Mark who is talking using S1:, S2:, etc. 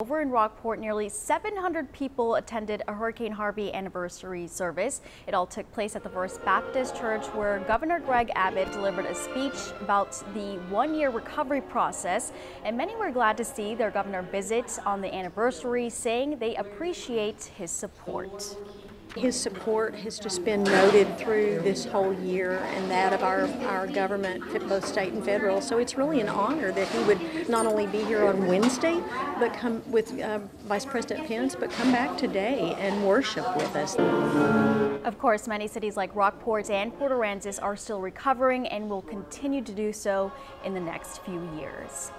S1: Over in Rockport, nearly 700 people attended a Hurricane Harvey anniversary service. It all took place at the First Baptist Church, where Governor Greg Abbott delivered a speech about the one-year recovery process. And many were glad to see their governor visit on the anniversary, saying they appreciate his support.
S2: His support has just been noted through this whole year, and that of our government, both state and federal. So it's really an honor that he would not only be here on Wednesday, but come with Vice President Pence, but come back today and worship with us.
S1: Of course, many cities like Rockport and Port Aransas are still recovering and will continue to do so in the next few years.